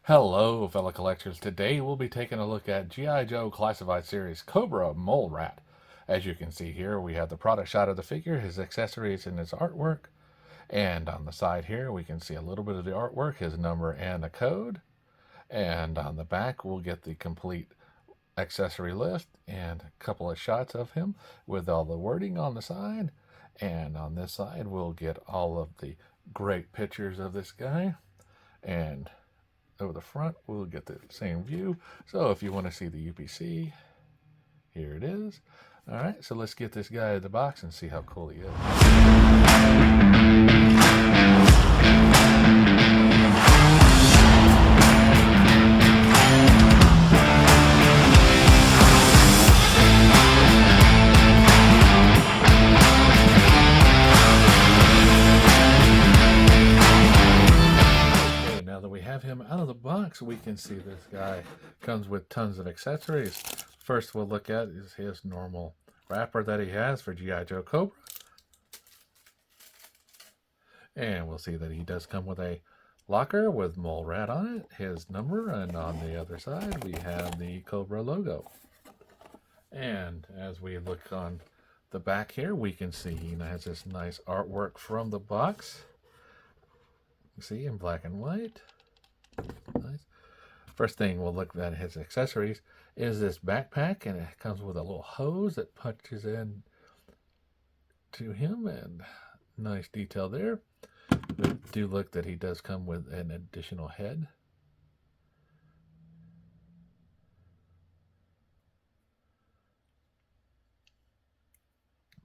Hello, fellow collectors. Today we'll be taking a look at G.I. Joe Classified Series Cobra Mole Rat. As you can see here, we have the product shot of the figure, his accessories, and his artwork. And on the side here, we can see a little bit of the artwork, his number and a code. And on the back, we'll get the complete accessory list and a couple of shots of him with all the wording on the side. And on this side, we'll get all of the great pictures of this guy. And over the front, we'll get the same view. So if you want to see the UPC, here it is. All right, so let's get this guy out of the box and see how cool he is. Now that we have him out of the box, we can see this guy comes with tons of accessories. First we'll look at is his normal wrapper that he has for G.I. Joe Cobra. And we'll see that he does come with a locker with Mole Rat on it, his number, and on the other side we have the Cobra logo. And as we look on the back here, we can see he has this nice artwork from the box. You see, in black and white. Nice. First thing we'll look at his accessories is this backpack, and it comes with a little hose that punches in to him, and nice detail there. We do look that he does come with an additional head.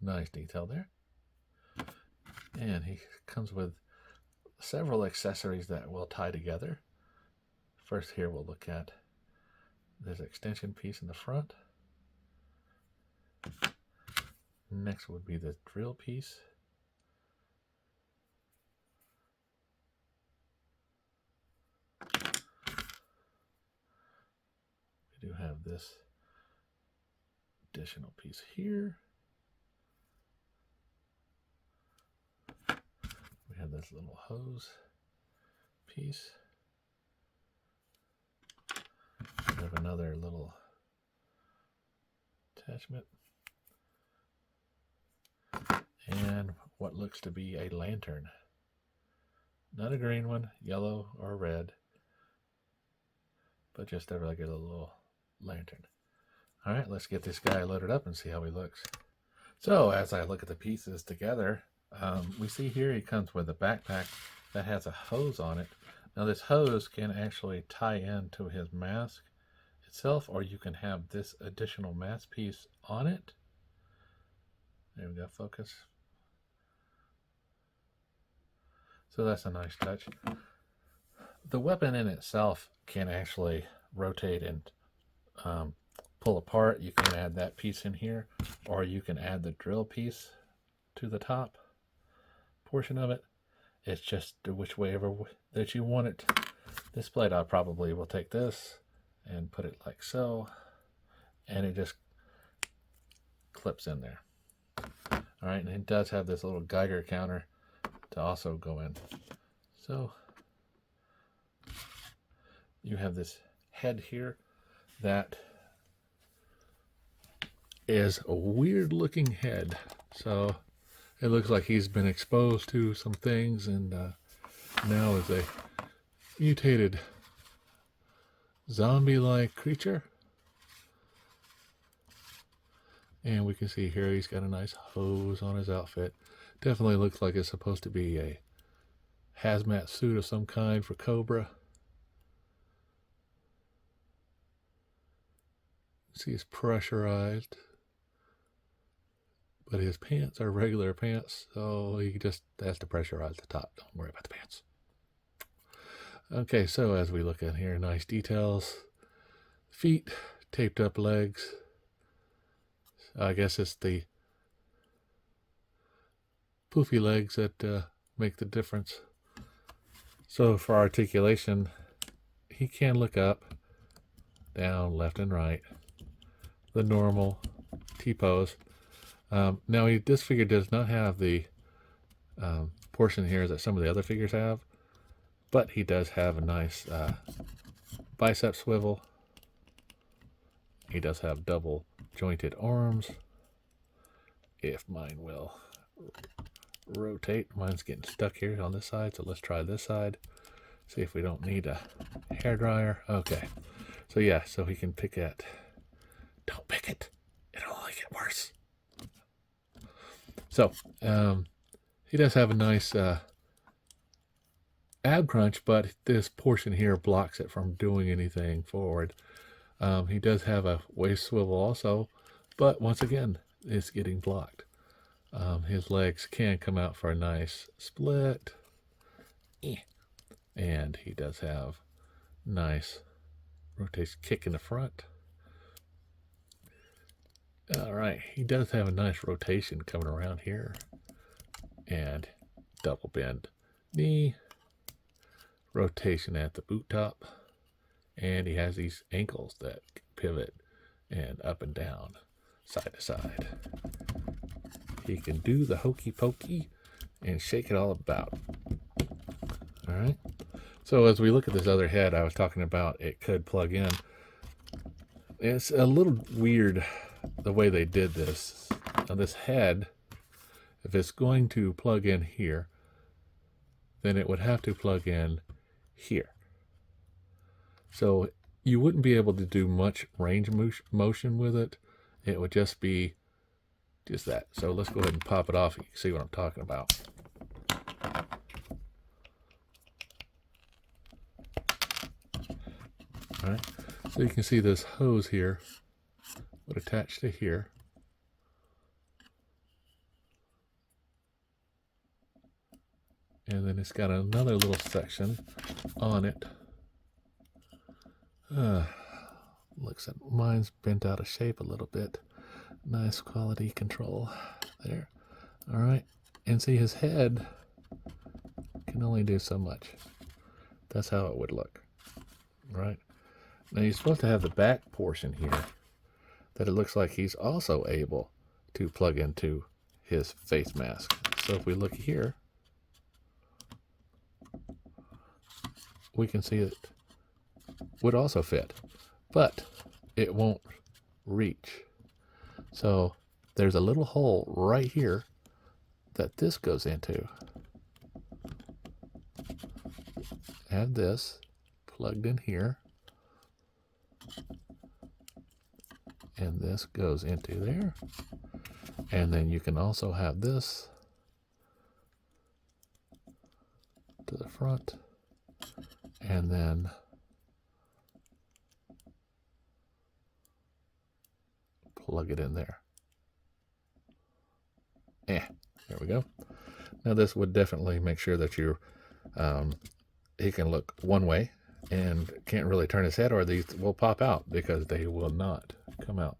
Nice detail there. And he comes with several accessories that will tie together. First here we'll look at this extension piece in the front. Next would be the drill piece. We do have this additional piece here. We have this little hose piece. We have another little attachment. And what looks to be a lantern. Not a green one, yellow or red, but just a regular little lantern. All right, let's get this guy loaded up and see how he looks. So as I look at the pieces together, we see here he comes with a backpack that has a hose on it. Now this hose can actually tie into his mask itself, or you can have this additional mask piece on it. There we go, focus. So that's a nice touch. The weapon in itself can actually rotate and pull apart. You can add that piece in here, or you can add the drill piece to the top portion of it. It's just which way ever that you want it displayed. I probably will take this and put it like so, and it just clips in there. All right, and it does have this little Geiger counter to also go in. So you have this head here that is a weird looking head. So it looks like he's been exposed to some things, and now is a mutated zombie-like creature. And we can see here he's got a nice hose on his outfit. Definitely looks like it's supposed to be a hazmat suit of some kind for Cobra. See, it's pressurized, but his pants are regular pants, so he just has to pressurize the top. Don't worry about the pants. Okay, so as we look at here, nice details. Feet, taped up legs. I guess it's the poofy legs that make the difference. So for articulation, he can look up, down, left, and right. The normal T-pose. Now, this figure does not have the portion here that some of the other figures have, but he does have a nice bicep swivel. He does have double jointed arms. If mine will rotate. Mine's getting stuck here on this side, so let's try this side. See if we don't need a hair dryer. Okay. So yeah, so he can pick it. Don't pick it. It'll only get worse. So, he does have a nice ab crunch, but this portion here blocks it from doing anything forward. He does have a waist swivel also, but once again, it's getting blocked. His legs can come out for a nice split. And he does have nice rotation kick in the front. All right, he does have a nice rotation coming around here. And double bend knee. Rotation at the boot top. And he has these ankles that pivot and up and down, side to side. He can do the hokey pokey and shake it all about. All right. So as we look at this other head I was talking about, it could plug in. It's a little weird the way they did this. Now this head, if it's going to plug in here, then it would have to plug in here. So you wouldn't be able to do much range motion with it. It would just be just that. So let's go ahead and pop it off. You can see what I'm talking about. All right. So you can see this hose here would attach to here. And then it's got another little section on it. Looks like mine's bent out of shape a little bit. Nice quality control there. All right. And see, his head can only do so much. That's how it would look. Right. Now you're supposed to have the back portion here that it looks like he's also able to plug into his face mask. So if we look here, we can see it would also fit, but it won't reach. So there's a little hole right here that this goes into. Have this plugged in here, and this goes into there. And then you can also have this to the front, and then plug it in there. There we go. Now this would definitely make sure that you he can look one way and can't really turn his head, or these will pop out because they will not come out.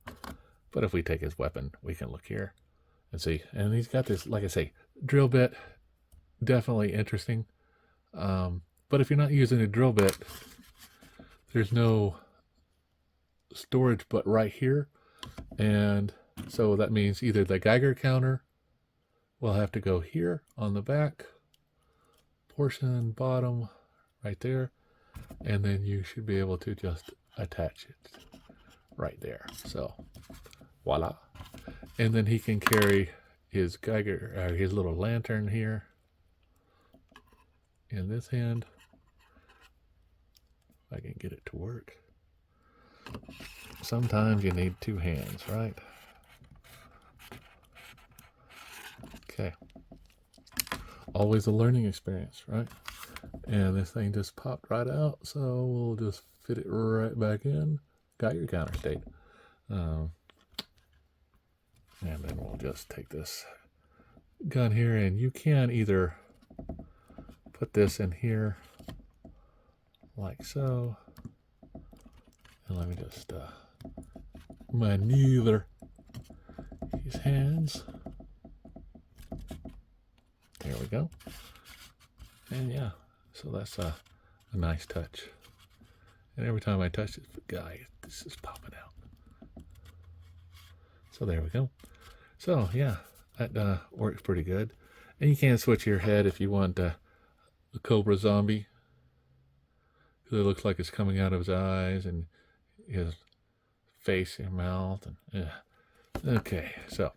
But if we take his weapon, we can look here and see. And he's got this, like I say, drill bit. Definitely interesting. But if you're not using a drill bit, there's no storage but right here. And so that means either the Geiger counter will have to go here on the back portion, bottom, right there. And then you should be able to just attach it right there. So voila. And then he can carry his Geiger, his little lantern here in this hand. If I can get it to work. Sometimes you need two hands, right? Okay. Always a learning experience, right? And this thing just popped right out, so we'll just fit it right back in. Geiger counter state. And then we'll just take this gun here, and you can either put this in here like so. And let me just maneuver his hands. There we go. And yeah, so that's a nice touch. And every time I touch this guy, this is popping out. So there we go. So yeah, that works pretty good. And you can switch your head if you want a Cobra Zombie. It looks like it's coming out of his eyes and his face and mouth. And yeah. Okay, so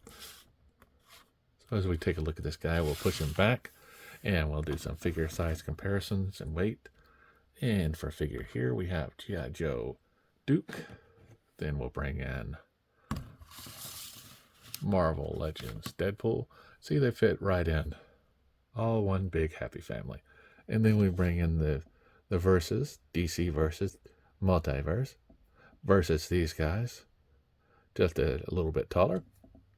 as we take a look at this guy, we'll push him back and we'll do some figure size comparisons and weight. And for figure here, we have G.I. Joe Duke. Then we'll bring in Marvel Legends Deadpool. See, they fit right in. All one big happy family. And then we bring in the versus, DC versus Multiverse, versus these guys. Just a little bit taller.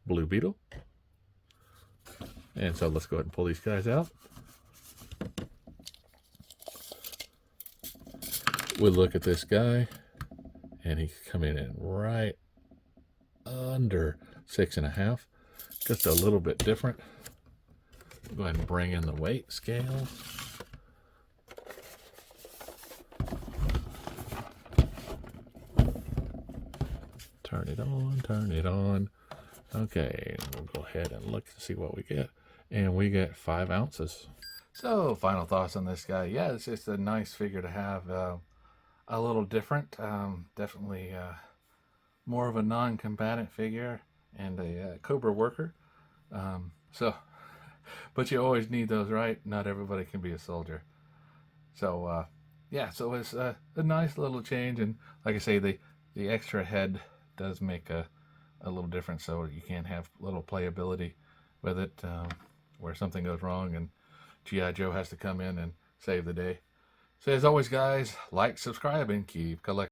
Blue Beetle. And so let's go ahead and pull these guys out. We'll look at this guy, and he come in right under 6.5, just a little bit different. Go ahead and bring in the weight scale. Turn it on, turn it on. Okay, we'll go ahead and look to see what we get. And we get 5 ounces. So, final thoughts on this guy. Yeah, it's just a nice figure to have. A little different. Definitely more of a non-combatant figure and a Cobra worker. But you always need those, right? Not everybody can be a soldier. So, yeah, so it's a nice little change. And like I say, the extra head does make a little difference, so you can have little playability with it where something goes wrong and G.I. Joe has to come in and save the day. So as always, guys, like, subscribe, and keep collecting.